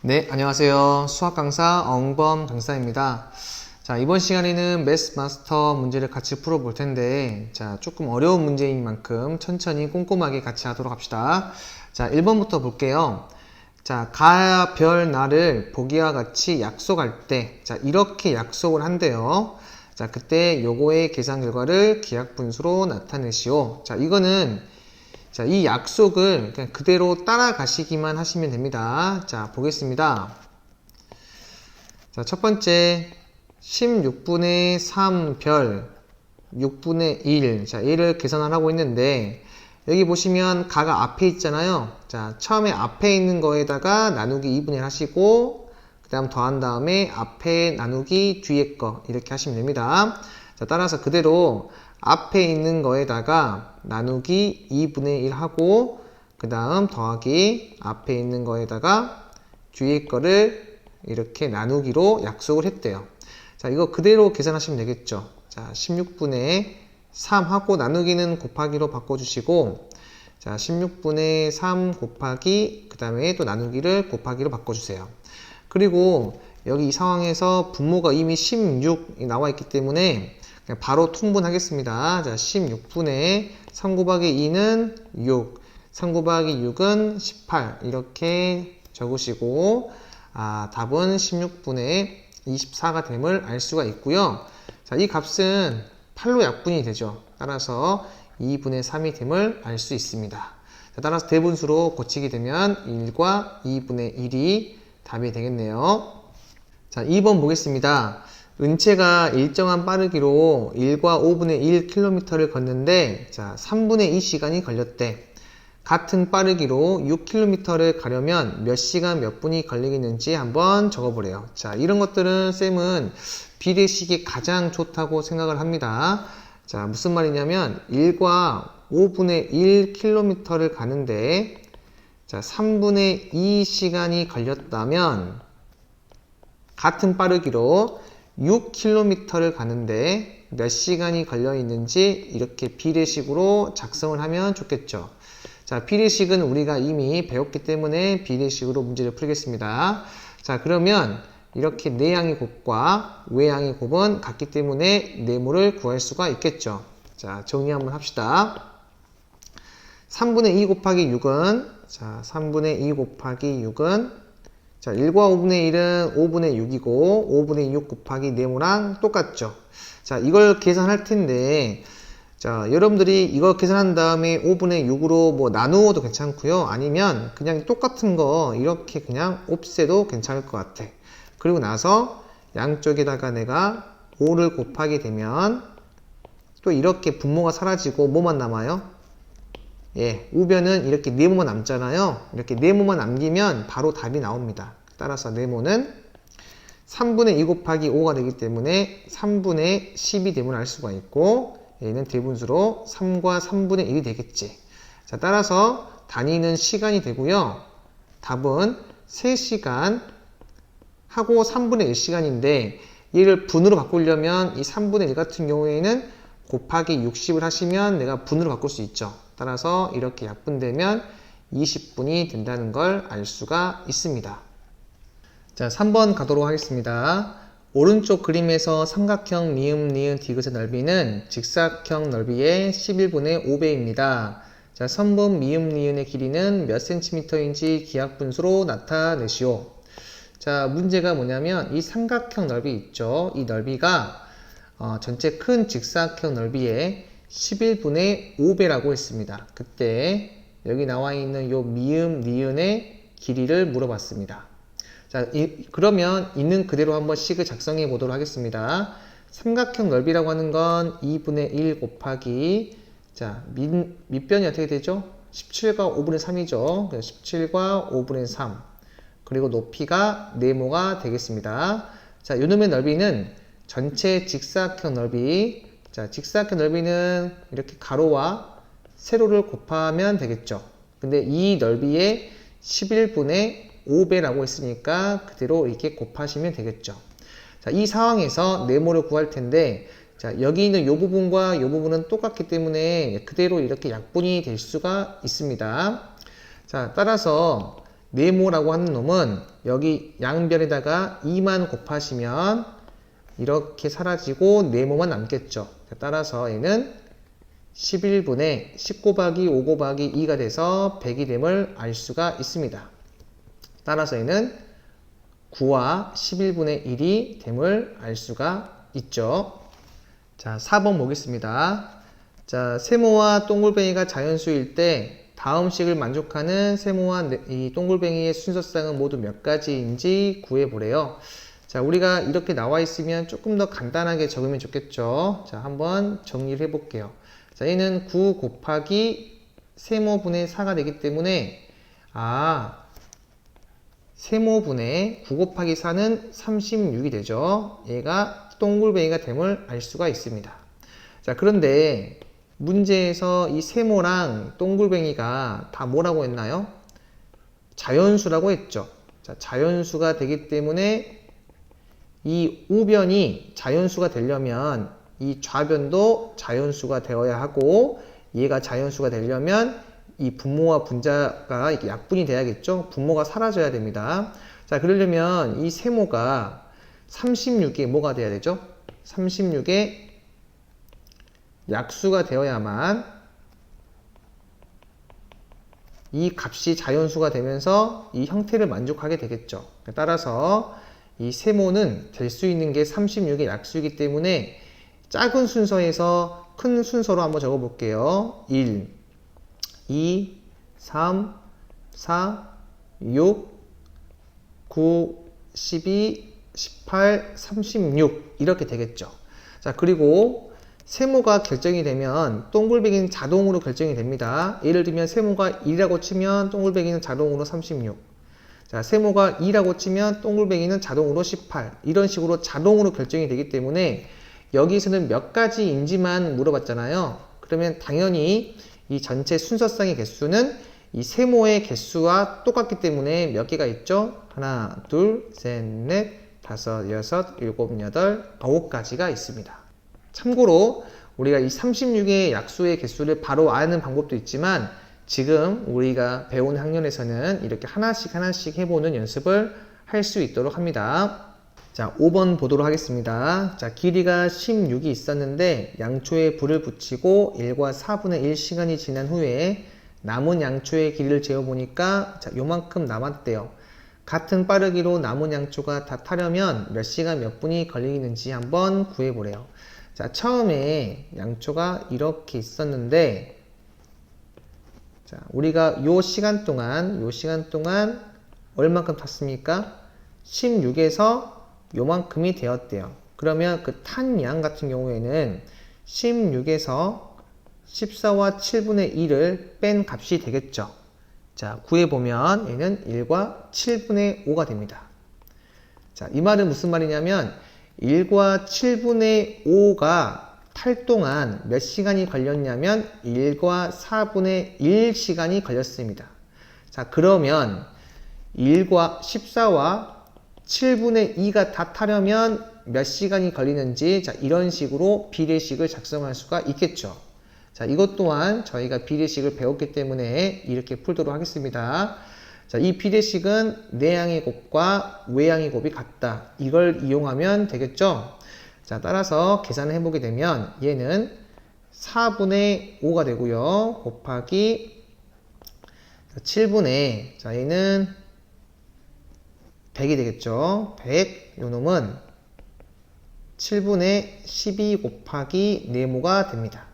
네, 안녕하세요. 수학 강사 엉범 강사입니다. 자, 이번 시간에는 매스 마스터 문제를 같이 풀어볼 텐데, 자, 조금 어려운 문제인 만큼 천천히 꼼꼼하게 같이 하도록 합시다. 자, 1번부터 볼게요. 자, 가, 별, 나를 보기와 같이 약속할 때, 자, 이렇게 약속을 한대요. 자, 그때 요거의 계산 결과를 기하분수로 나타내시오. 자, 이거는 자, 이 약속을 그냥 그대로 따라가시기만 하시면 됩니다. 자, 보겠습니다. 자, 첫 번째 16분의 3별 6분의 1. 자, 얘를 계산하라고 했는데 여기 보시면 가가 앞에 있잖아요. 자, 처음에 앞에 있는 거에다가 나누기 2분의 1 하시고 그 다음 더한 다음에 앞에 나누기 뒤에 거 이렇게 하시면 됩니다. 자, 따라서 그대로 앞에 있는 거에다가 나누기 2분의 1 하고 그 다음 더하기 앞에 있는 거에다가 뒤에 거를 이렇게 나누기로 약속을 했대요. 자, 이거 그대로 계산하시면 되겠죠. 자, 16분의 3 하고 나누기는 곱하기로 바꿔주시고 자, 16분의 3 곱하기 그 다음에 또 나누기를 곱하기로 바꿔주세요. 그리고 여기 이 상황에서 분모가 이미 16이 나와 있기 때문에 그냥 바로 통분하겠습니다. 자, 16분의 3 곱하기 2는 6, 3 곱하기 6은 18 이렇게 적으시고 답은 16분의 24가 됨을 알 수가 있고요. 자, 이 값은 8로 약분이 되죠. 따라서 2분의 3이 됨을 알 수 있습니다. 자, 따라서 대분수로 고치게 되면 1과 2분의 1이 답이 되겠네요. 자, 2번 보겠습니다. 은채가 일정한 빠르기로 1과 5분의 1km를 걷는데 자, 3분의 2 시간이 걸렸대. 같은 빠르기로 6km를 가려면 몇 시간 몇 분이 걸리겠는지 한번 적어보래요. 자, 이런 것들은 쌤은 비례식이 가장 좋다고 생각을 합니다. 자, 무슨 말이냐면 1과 5분의 1km를 가는데 자, 3분의 2 시간이 걸렸다면 같은 빠르기로 6km를 가는데 몇 시간이 걸려 있는지 이렇게 비례식으로 작성을 하면 좋겠죠. 자, 비례식은 우리가 이미 배웠기 때문에 비례식으로 문제를 풀겠습니다. 자, 그러면 이렇게 내양의 곱과 외양의 곱은 같기 때문에 네모를 구할 수가 있겠죠. 자, 정리 한번 합시다. 3분의 2 곱하기 6은 자, 3분의 2 곱하기 6은 자, 1과 5분의 1은 5분의 6이고 5분의 6 곱하기 네모랑 똑같죠. 자, 이걸 계산할 텐데 자, 여러분들이 이거 계산한 다음에 5분의 6으로 뭐 나누어도 괜찮고요. 아니면 그냥 똑같은 거 이렇게 그냥 옵세도 괜찮을 것 같아. 그리고 나서 양쪽에다가 내가 5를 곱하게 되면 또 이렇게 분모가 사라지고 뭐만 남아요? 예, 우변은 이렇게 네모만 남잖아요. 이렇게 네모만 남기면 바로 답이 나옵니다. 따라서 네모는 3분의 2 곱하기 5가 되기 때문에 3분의 10이 됨을 알 수가 있고 얘는 대분수로 3과 3분의 1이 되겠지. 자, 따라서 단위는 시간이 되고요. 답은 3시간 하고 3분의 1시간인데 얘를 분으로 바꾸려면 이 3분의 1 같은 경우에는 곱하기 60을 하시면 내가 분으로 바꿀 수 있죠. 따라서 이렇게 약분되면 20분이 된다는 걸 알 수가 있습니다. 자, 3번 가도록 하겠습니다. 오른쪽 그림에서 삼각형 미음, 니은, 디귿의 넓이는 직사각형 넓이의 11분의 5배입니다. 자, 선분 미음, 니은의 길이는 몇 cm인지 기하분수로 나타내시오. 자, 문제가 뭐냐면 이 삼각형 넓이 있죠. 이 넓이가 전체 큰 직사각형 넓이의 11분의 5배라고 했습니다. 그때 여기 나와 있는 요 미음, 니은의 길이를 물어봤습니다. 자, 그러면 있는 그대로 한번 식을 작성해 보도록 하겠습니다. 삼각형 넓이라고 하는 건 2분의 1 곱하기 자, 밑변이 어떻게 되죠? 17과 5분의 3이죠. 17과 5분의 3 그리고 높이가 네모가 되겠습니다. 자, 요놈의 넓이는 전체 직사각형 넓이 자, 직사각형 넓이는 이렇게 가로와 세로를 곱하면 되겠죠. 근데 이 넓이의 11분의 5배라고 했으니까 그대로 이렇게 곱하시면 되겠죠. 자, 이 상황에서 네모를 구할 텐데 자, 여기 있는 이 부분과 이 부분은 똑같기 때문에 그대로 이렇게 약분이 될 수가 있습니다. 자, 따라서 네모라고 하는 놈은 여기 양변에다가 2만 곱하시면 이렇게 사라지고 네모만 남겠죠. 따라서 얘는 11분의 10 곱하기 5 곱하기 2가 돼서 100이 됨을 알 수가 있습니다. 따라서 얘는 9와 11분의 1이 됨을 알 수가 있죠. 자, 4번 보겠습니다. 자, 세모와 동글뱅이가 자연수일 때 다음 식을 만족하는 세모와 이 동글뱅이의 순서쌍은 모두 몇 가지인지 구해보래요. 자, 우리가 이렇게 나와 있으면 조금 더 간단하게 적으면 좋겠죠. 자, 한번 정리를 해볼게요. 자, 얘는 9 곱하기 세모분의 4가 되기 때문에 세모분의 9 곱하기 4는 36이 되죠. 얘가 동글뱅이가 됨을 알 수가 있습니다. 자, 그런데 문제에서 이 세모랑 동글뱅이가 다 뭐라고 했나요? 자연수라고 했죠. 자, 자연수가 되기 때문에 이 우변이 자연수가 되려면 이 좌변도 자연수가 되어야 하고, 얘가 자연수가 되려면 이 분모와 분자가 이렇게 약분이 돼야겠죠. 분모가 사라져야 됩니다. 자, 그러려면 이 세모가 36에 뭐가 돼야 되죠? 36에 약수가 되어야만 이 값이 자연수가 되면서 이 형태를 만족하게 되겠죠. 따라서 이 세모는 될 수 있는 게 36의 약수이기 때문에 작은 순서에서 큰 순서로 한번 적어 볼게요. 1, 2, 3, 4, 6, 9, 12, 18, 36 이렇게 되겠죠. 자, 그리고 세모가 결정이 되면 동글뱅이는 자동으로 결정이 됩니다. 예를 들면 세모가 1이라고 치면 동글뱅이는 자동으로 36. 자, 세모가 2라고 치면 동글뱅이는 자동으로 18. 이런 식으로 자동으로 결정이 되기 때문에 여기서는 몇 가지인지만 물어봤잖아요. 그러면 당연히 이 전체 순서쌍의 개수는 이 세모의 개수와 똑같기 때문에 몇 개가 있죠? 하나, 둘, 셋, 넷, 다섯, 여섯, 일곱, 여덟, 9가지가 있습니다. 참고로 우리가 이 36의 약수의 개수를 바로 아는 방법도 있지만 지금 우리가 배운 학년에서는 이렇게 하나씩 해보는 연습을 할 수 있도록 합니다. 자, 5번 보도록 하겠습니다. 자, 길이가 16이 있었는데 양초에 불을 붙이고 1과 4분의 1 시간이 지난 후에 남은 양초의 길이를 재어보니까 자, 요만큼 남았대요. 같은 빠르기로 남은 양초가 다 타려면 몇 시간 몇 분이 걸리는지 한번 구해보래요. 자, 처음에 양초가 이렇게 있었는데 자, 우리가 요 시간 동안 얼만큼 탔습니까? 16에서 요만큼이 되었대요. 그러면 그 탄 양 같은 경우에는 16에서 14와 7분의 1을 뺀 값이 되겠죠. 자, 구해보면 얘는 1과 7분의 5가 됩니다. 자, 이 말은 무슨 말이냐면 1과 7분의 5가 탈 동안 몇 시간이 걸렸냐면 1과 4분의 1시간이 걸렸습니다. 자, 그러면 1과 14와 7분의 2가 다 타려면 몇 시간이 걸리는지 자, 이런 식으로 비례식을 작성할 수가 있겠죠. 자, 이것 또한 저희가 비례식을 배웠기 때문에 이렇게 풀도록 하겠습니다. 자, 이 비례식은 내양의 곱과 외양의 곱이 같다. 이걸 이용하면 되겠죠. 자, 따라서 계산을 해보게 되면 얘는 4분의 5가 되고요. 곱하기 7분의 자, 얘는 100이 되겠죠. 100 요놈은 7분의 12 곱하기 네모가 됩니다.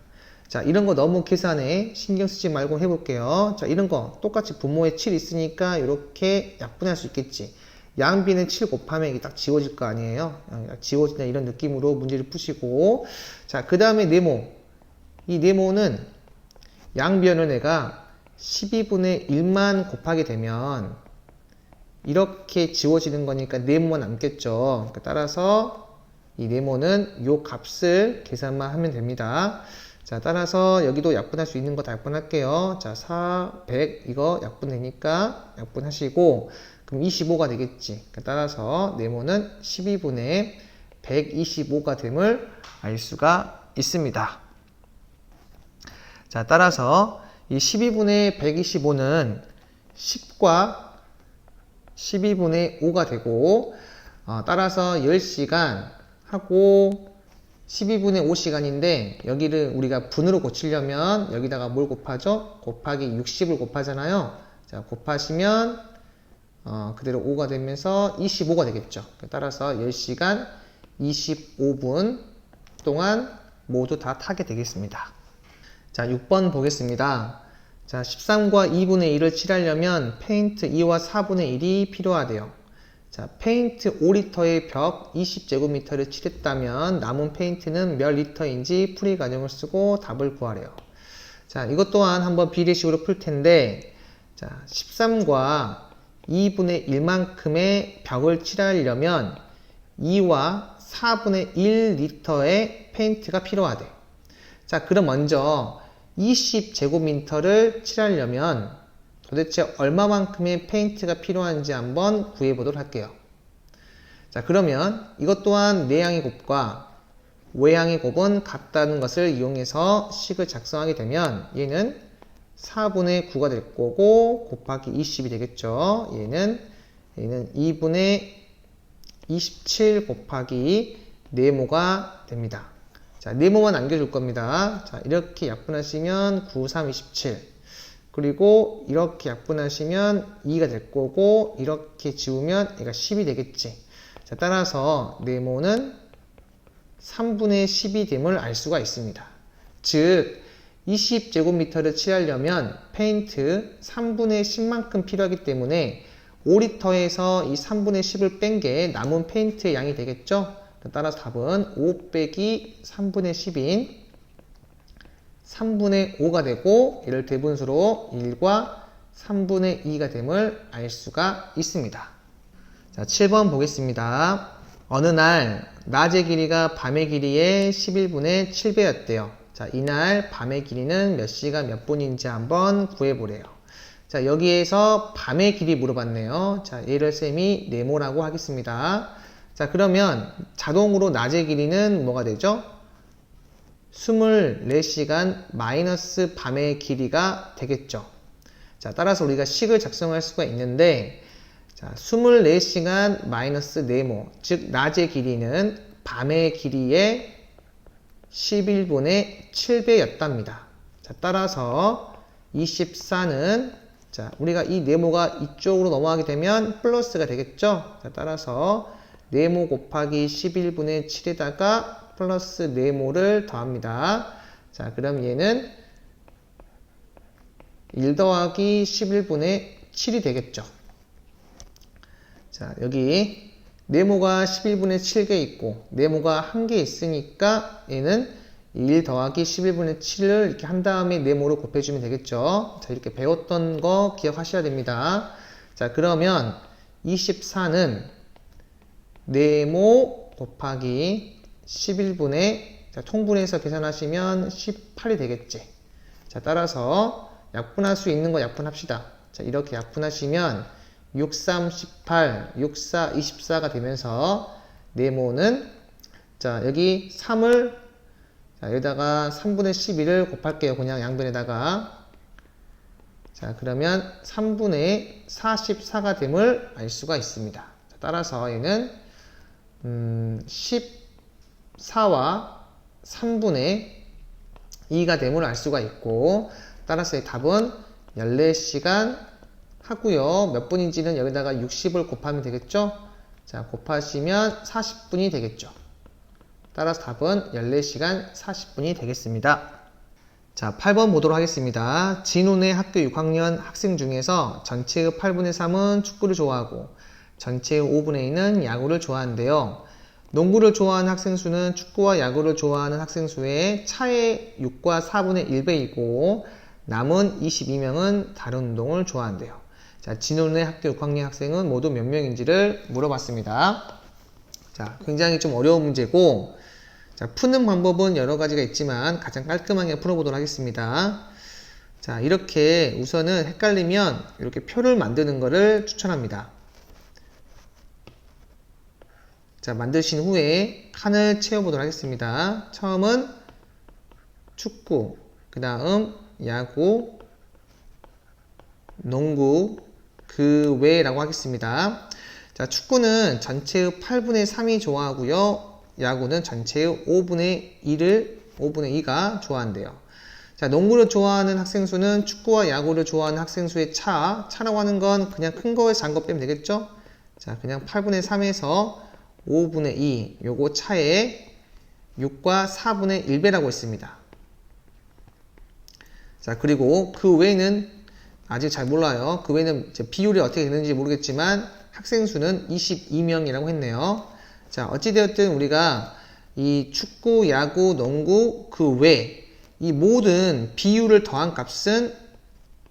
자, 이런 거 너무 계산에 신경 쓰지 말고 해볼게요. 자, 이런 거 똑같이 분모에 7 있으니까 이렇게 약분할 수 있겠지. 양비는 7 곱하면 이게 딱 지워질 거 아니에요. 지워진다 이런 느낌으로 문제를 푸시고, 자, 그 다음에 네모. 이 네모는 양변을 내가 12분의 1만 곱하게 되면 이렇게 지워지는 거니까 네모만 남겠죠. 그러니까 따라서 이 네모는 요 값을 계산만 하면 됩니다. 자, 따라서 여기도 약분할 수 있는 거 다 약분할게요. 자, 4, 100 이거 약분되니까 약분하시고, 그럼 25가 되겠지. 따라서 네모는 12분의 125가 됨을 알 수가 있습니다. 자, 따라서 이 12분의 125는 10과 12분의 5가 되고, 따라서 10시간 하고 12분의 5시간인데 여기를 우리가 분으로 고치려면 여기다가 뭘 곱하죠? 곱하기 60을 곱하잖아요. 자, 곱하시면 그대로 5가 되면서 25가 되겠죠. 따라서 10시간 25분 동안 모두 다 타게 되겠습니다. 자, 6번 보겠습니다. 자, 13과 2분의 1을 칠하려면 페인트 2와 4분의 1이 필요하대요. 자, 페인트 5리터의 벽 20제곱미터를 칠했다면 남은 페인트는 몇 리터인지 풀이 과정을 쓰고 답을 구하래요. 자, 이것 또한 한번 비례식으로 풀 텐데, 자, 13과 2분의 1만큼의 벽을 칠하려면 2와 4분의 1리터의 페인트가 필요하대. 자, 그럼 먼저 20제곱미터를 칠하려면 도대체 얼마만큼의 페인트가 필요한지 한번 구해보도록 할게요. 자, 그러면 이것 또한 내향의 곱과 외향의 곱은 같다는 것을 이용해서 식을 작성하게 되면 얘는 4분의 9가 될 거고 곱하기 20이 되겠죠. 얘는 2분의 27 곱하기 네모가 됩니다. 자, 네모만 남겨줄 겁니다. 자, 이렇게 약분하시면 9, 3, 27. 그리고 이렇게 약분하시면 2가 될 거고 이렇게 지우면 얘가 10이 되겠지. 자, 따라서 네모는 3분의 10이 됨을 알 수가 있습니다. 즉 20제곱미터를 칠하려면 페인트 3분의 10만큼 필요하기 때문에 5리터에서 이 3분의 10을 뺀 게 남은 페인트의 양이 되겠죠. 따라서 답은 5 빼기 3분의 10인 3분의 5가 되고 얘를 대분수로 1과 3분의 2가 됨을 알 수가 있습니다. 자, 7번 보겠습니다. 어느 날 낮의 길이가 밤의 길이의 11분의 7배였대요. 자, 이날 밤의 길이는 몇 시간 몇 분인지 한번 구해보래요. 자, 여기에서 밤의 길이 물어봤네요. 자, 얘를 쌤이 네모라고 하겠습니다. 자, 그러면 자동으로 낮의 길이는 뭐가 되죠? 24시간 마이너스 밤의 길이가 되겠죠. 자, 따라서 우리가 식을 작성할 수가 있는데, 자, 24시간 마이너스 네모, 즉 낮의 길이는 밤의 길이의 11분의 7배였답니다. 자, 따라서 24는 자, 우리가 이 네모가 이쪽으로 넘어가게 되면 플러스가 되겠죠. 자, 따라서 네모 곱하기 11분의 7에다가 플러스 네모를 더합니다. 자, 그럼 얘는 1 더하기 11분의 7이 되겠죠. 자, 여기 네모가 11분의 7개 있고 네모가 1개 있으니까 얘는 1 더하기 11분의 7을 이렇게 한 다음에 네모로 곱해주면 되겠죠. 자, 이렇게 배웠던 거 기억하셔야 됩니다. 자, 그러면 24는 네모 곱하기 11분의 자, 통분해서 계산하시면 18이 되겠지. 자, 따라서 약분할 수 있는 거 약분합시다. 자, 이렇게 약분하시면 6, 3, 18, 6, 4, 24가 되면서 네모는 자, 여기 3을 자, 여기다가 3분의 11을 곱할게요. 그냥 양변에다가. 자, 그러면 3분의 44가 됨을 알 수가 있습니다. 자, 따라서 얘는 14와 3분의 2가 됨을 알 수가 있고, 따라서 이 답은 14시간 하고요. 몇 분인지는 여기다가 60을 곱하면 되겠죠? 자, 곱하시면 40분이 되겠죠. 따라서 답은 14시간 40분이 되겠습니다. 자, 8번 보도록 하겠습니다. 진훈의 학교 6학년 학생 중에서 전체의 8분의 3은 축구를 좋아하고 전체의 5분의 2는 야구를 좋아하는데요. 농구를 좋아하는 학생 수는 축구와 야구를 좋아하는 학생 수의 차의 6과 4분의 1배이고 남은 22명은 다른 운동을 좋아한대요. 자, 진훈의 학교 6학년 학생은 모두 몇 명인지를 물어봤습니다. 자, 굉장히 좀 어려운 문제고, 자, 푸는 방법은 여러 가지가 있지만 가장 깔끔하게 풀어보도록 하겠습니다. 자, 이렇게 우선은 헷갈리면 이렇게 표를 만드는 것을 추천합니다. 자, 만드신 후에 칸을 채워보도록 하겠습니다. 처음은 축구, 그 다음 야구, 농구, 그 외라고 하겠습니다. 자, 축구는 전체의 8분의 3이 좋아하고요. 야구는 전체의 5분의 2가 좋아한대요. 자, 농구를 좋아하는 학생 수는 축구와 야구를 좋아하는 학생 수의 차라고 하는 건 그냥 큰 거에서 작은 거 빼면 되겠죠? 자, 그냥 8분의 3에서 5분의 2, 요거 차에 6과 4분의 1배라고 했습니다. 자, 그리고 그 외에는 아직 잘 몰라요. 그 외에는 이제 비율이 어떻게 되는지 모르겠지만 학생 수는 22명이라고 했네요. 자, 어찌되었든 우리가 이 축구, 야구, 농구 그 외 이 모든 비율을 더한 값은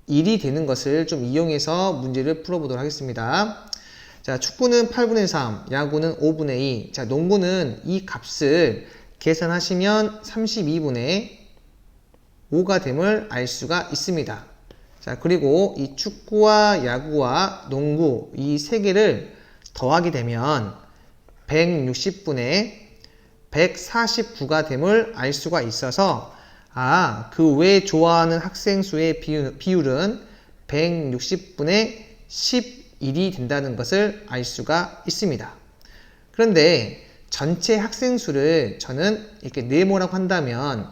1이 되는 것을 좀 이용해서 문제를 풀어보도록 하겠습니다. 자, 축구는 8분의 3, 야구는 5분의 2. 자, 농구는 이 값을 계산하시면 32분의 5가 됨을 알 수가 있습니다. 자, 그리고 이 축구와 야구와 농구 이 세 개를 더하게 되면 160분의 149가 됨을 알 수가 있어서 그 외 좋아하는 학생 수의 비율은 160분의 11이 된다는 것을 알 수가 있습니다. 그런데 전체 학생 수를 저는 이렇게 네모라고 한다면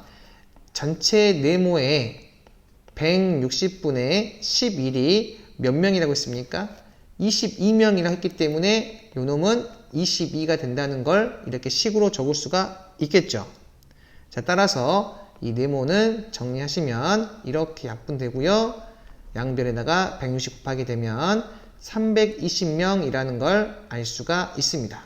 전체 네모의 160분의 11이 몇 명이라고 했습니까? 22명이라고 했기 때문에 요 놈은 22가 된다는 걸 이렇게 식으로 적을 수가 있겠죠. 자, 따라서 이 네모는 정리하시면 이렇게 약분되고요. 양변에다가 160 곱하게 되면 320명이라는 걸 알 수가 있습니다.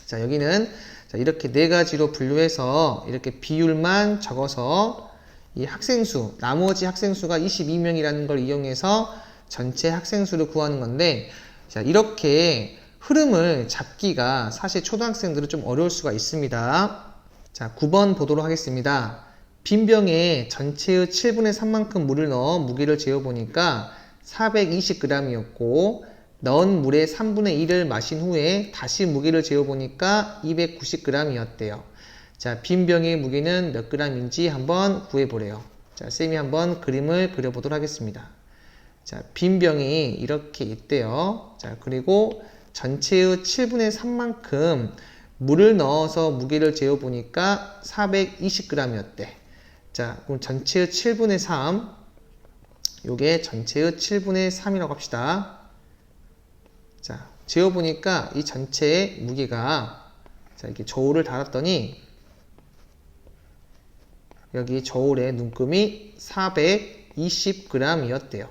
자, 여기는 이렇게 네 가지로 분류해서 이렇게 비율만 적어서 이 학생수, 나머지 학생수가 22명이라는 걸 이용해서 전체 학생수를 구하는 건데, 자, 이렇게 흐름을 잡기가 사실 초등학생들은 좀 어려울 수가 있습니다. 자, 9번 보도록 하겠습니다. 빈 병에 전체의 7분의 3만큼 물을 넣어 무게를 재어보니까 420g이었고 넣은 물의 3분의 1을 마신 후에 다시 무게를 재어보니까 290g이었대요. 자, 빈 병의 무게는 몇 g인지 한번 구해보래요. 자, 쌤이 한번 그림을 그려보도록 하겠습니다. 자, 빈 병이 이렇게 있대요. 자, 그리고 전체의 7분의 3만큼 물을 넣어서 무게를 재어보니까 420g이었대. 자, 그럼 전체의 7분의 3, 요게 전체의 7분의 3이라고 합시다. 자, 재어보니까 이 전체의 무게가, 자, 이렇게 저울을 달았더니, 여기 저울의 눈금이 420g이었대요.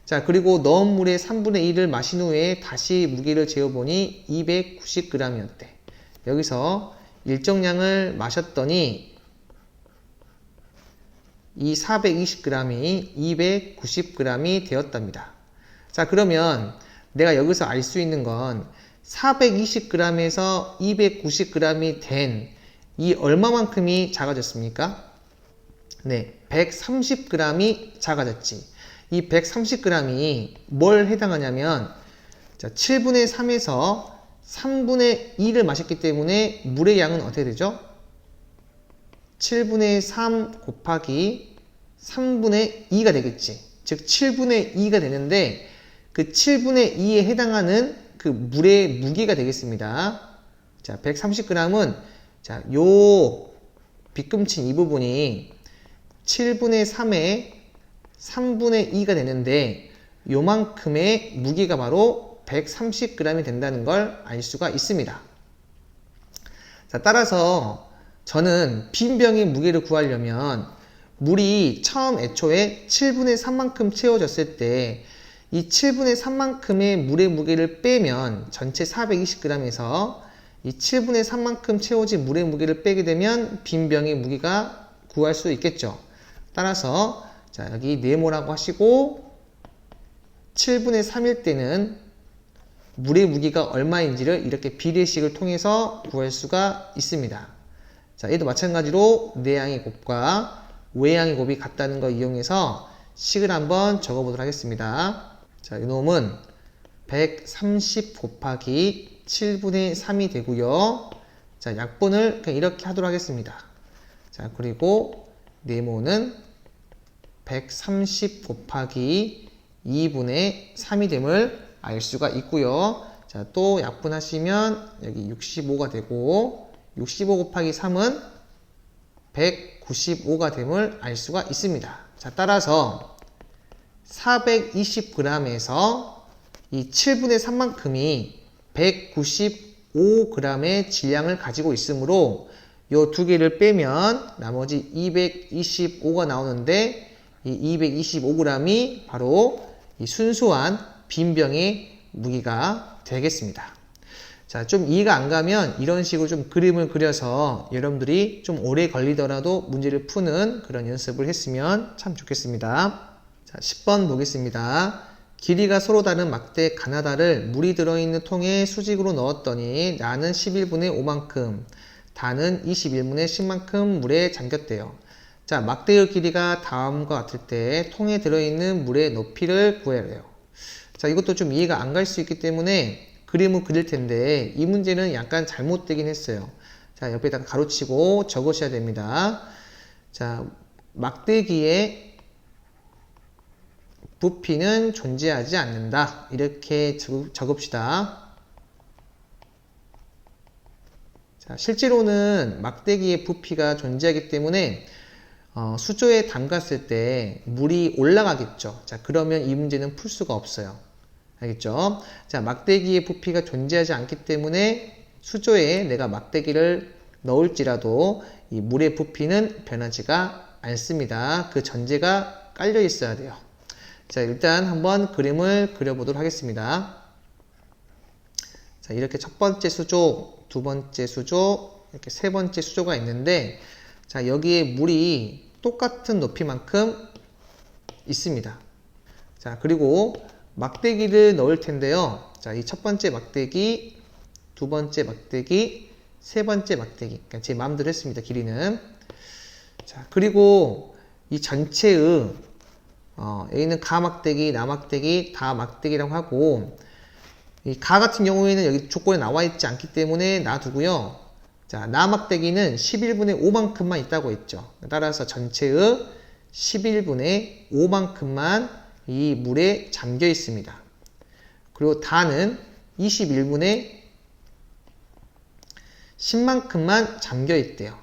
자, 그리고 넣은 물의 3분의 1을 마신 후에 다시 무게를 재어보니 290g이었대. 여기서 일정량을 마셨더니 이 420g이 290g이 되었답니다. 자, 그러면 내가 여기서 알 수 있는 건 420g에서 290g이 된 이 얼마만큼이 작아졌습니까? 네, 130g이 작아졌지. 이 130g이 뭘 해당하냐면, 자, 7분의 3에서 3분의 2를 마셨기 때문에 물의 양은 어떻게 되죠? 7분의 3 곱하기 3분의 2가 되겠지. 즉 7분의 2가 되는데 그 7분의 2에 해당하는 그 물의 무게가 되겠습니다. 자, 130g은 자, 요 빗금친 이 부분이 7분의 3에 3분의 2가 되는데 요만큼의 무게가 바로 130g이 된다는 걸 알 수가 있습니다. 자, 따라서 저는 빈 병의 무게를 구하려면 물이 처음 애초에 7분의 3만큼 채워졌을 때 이 7분의 3만큼의 물의 무게를 빼면 전체 420g에서 이 7분의 3만큼 채워진 물의 무게를 빼게 되면 빈 병의 무게가 구할 수 있겠죠. 따라서 자, 여기 네모라고 하시고 7분의 3일 때는 물의 무게가 얼마인지를 이렇게 비례식을 통해서 구할 수가 있습니다. 자, 얘도 마찬가지로 내양의 곱과 외양의 곱이 같다는 걸 이용해서 식을 한번 적어보도록 하겠습니다. 자, 이놈은 130 곱하기 7분의 3이 되고요. 자, 약분을 그냥 이렇게 하도록 하겠습니다. 자, 그리고 네모는 130 곱하기 2분의 3이 됨을 알 수가 있고요. 자, 또 약분하시면 여기 65가 되고 65 곱하기 3은 195가 됨을 알 수가 있습니다. 자, 따라서 420g에서 이 7분의 3만큼이 195g의 질량을 가지고 있으므로 요 두 개를 빼면 나머지 225가 나오는데 이 225g이 바로 이 순수한 빈병의 무게가 되겠습니다. 자, 좀 이해가 안 가면 이런 식으로 좀 그림을 그려서 여러분들이 좀 오래 걸리더라도 문제를 푸는 그런 연습을 했으면 참 좋겠습니다. 자, 10번 보겠습니다. 길이가 서로 다른 막대 가나다를 물이 들어있는 통에 수직으로 넣었더니 나는 11분의 5만큼, 다는 21분의 10만큼 물에 잠겼대요. 자, 막대의 길이가 다음과 같을 때 통에 들어있는 물의 높이를 구해래요. 자, 이것도 좀 이해가 안 갈 수 있기 때문에 그림을 그릴 텐데 이 문제는 약간 잘못되긴 했어요. 자, 옆에다가 가로치고 적으셔야 됩니다. 자, 막대기의 부피는 존재하지 않는다. 이렇게 적읍시다. 자, 실제로는 막대기의 부피가 존재하기 때문에 수조에 담갔을 때 물이 올라가겠죠. 자, 그러면 이 문제는 풀 수가 없어요. 알겠죠? 자, 막대기의 부피가 존재하지 않기 때문에 수조에 내가 막대기를 넣을지라도 이 물의 부피는 변하지가 않습니다. 그 전제가 깔려 있어야 돼요. 자, 일단 한번 그림을 그려보도록 하겠습니다. 자, 이렇게 첫 번째 수조, 두 번째 수조, 이렇게 세 번째 수조가 있는데, 자, 여기에 물이 똑같은 높이만큼 있습니다. 자, 그리고 막대기를 넣을 텐데요. 자, 이 첫 번째 막대기, 두 번째 막대기, 세 번째 막대기. 그러니까 제 마음대로 했습니다. 길이는. 자, 그리고 이 전체의 여기는 가막대기, 나막대기, 다막대기라고 하고, 이 가 같은 경우에는 여기 조건에 나와 있지 않기 때문에 놔두고요. 자, 나막대기는 11분의 5만큼만 있다고 했죠. 따라서 전체의 11분의 5만큼만 이 물에 잠겨 있습니다. 그리고 다는 21분의 10만큼만 잠겨 있대요.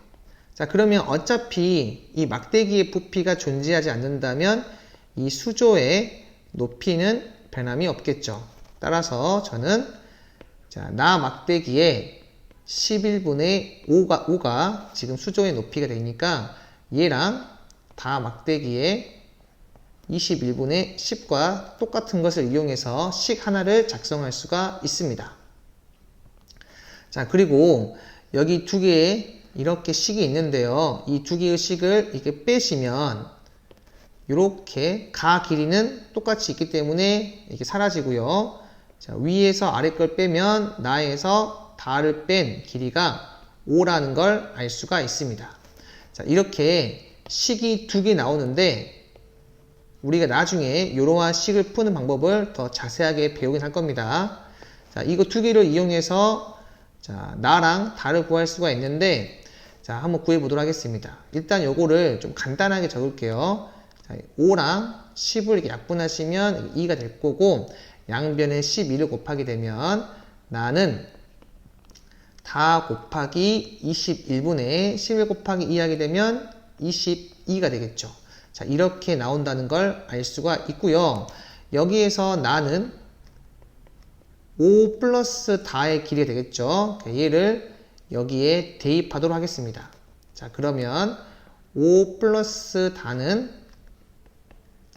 자, 그러면 어차피 이 막대기의 부피가 존재하지 않는다면 이 수조의 높이는 변함이 없겠죠. 따라서 저는 자, 나 막대기에 11분의 5가 지금 수조의 높이가 되니까 얘랑 다 막대기에 21분의 10과 똑같은 것을 이용해서 식 하나를 작성할 수가 있습니다. 자, 그리고 여기 두 개의 이렇게 식이 있는데요. 이 두 개의 식을 이렇게 빼시면 이렇게 가 길이는 똑같이 있기 때문에 이렇게 사라지고요. 자, 위에서 아래 걸 빼면 나에서 다를 뺀 길이가 5라는 걸 알 수가 있습니다. 자, 이렇게 식이 두 개 나오는데 우리가 나중에 이러한 식을 푸는 방법을 더 자세하게 배우긴 할 겁니다. 자, 이거 두 개를 이용해서 자, 나랑 다를 구할 수가 있는데 자, 한번 구해 보도록 하겠습니다. 일단 요거를 좀 간단하게 적을게요. 자, 5랑 10을 이렇게 약분하시면 2가 될 거고 양변에 12를 곱하게 되면 나는 다 곱하기 21분의 11 곱하기 2 하게 되면 22가 되겠죠. 자, 이렇게 나온다는 걸 알 수가 있고요. 여기에서 나는 5 플러스 다의 길이가 되겠죠. 얘를 여기에 대입하도록 하겠습니다. 자, 그러면 5 플러스 다는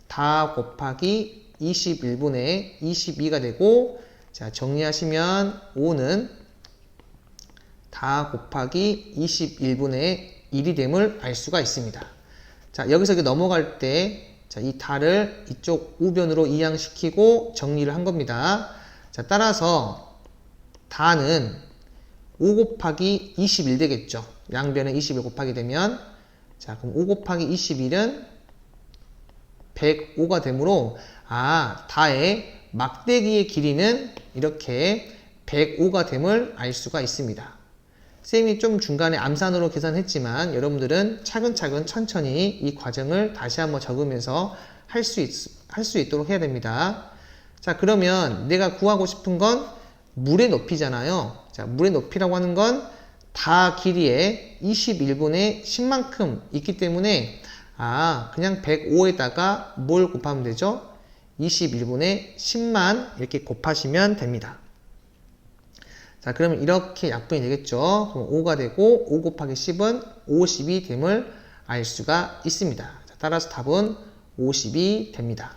다 곱하기 21분의 22가 되고 자, 정리하시면 5는 다 곱하기 21분의 1이 됨을 알 수가 있습니다. 자, 여기서 이렇게 넘어갈 때 자, 이 다를 이쪽 우변으로 이양시키고 정리를 한 겁니다. 자, 따라서 다는 5 곱하기 21 되겠죠. 양변에 21 곱하게 되면 자, 그럼 5 곱하기 21은 105가 되므로 다의 막대기의 길이는 이렇게 105가 됨을 알 수가 있습니다. 쌤이 좀 중간에 암산으로 계산했지만 여러분들은 차근차근 천천히 이 과정을 다시 한번 적으면서 할 수 있도록 해야 됩니다. 자, 그러면 내가 구하고 싶은 건 물의 높이잖아요. 자, 물의 높이라고 하는 건 다 길이에 21분의 10만큼 있기 때문에 그냥 105에다가 뭘 곱하면 되죠? 21분의 10만 이렇게 곱하시면 됩니다. 자, 그러면 이렇게 약분이 되겠죠? 그럼 5가 되고 5 곱하기 10은 50이 됨을 알 수가 있습니다. 자, 따라서 답은 50이 됩니다.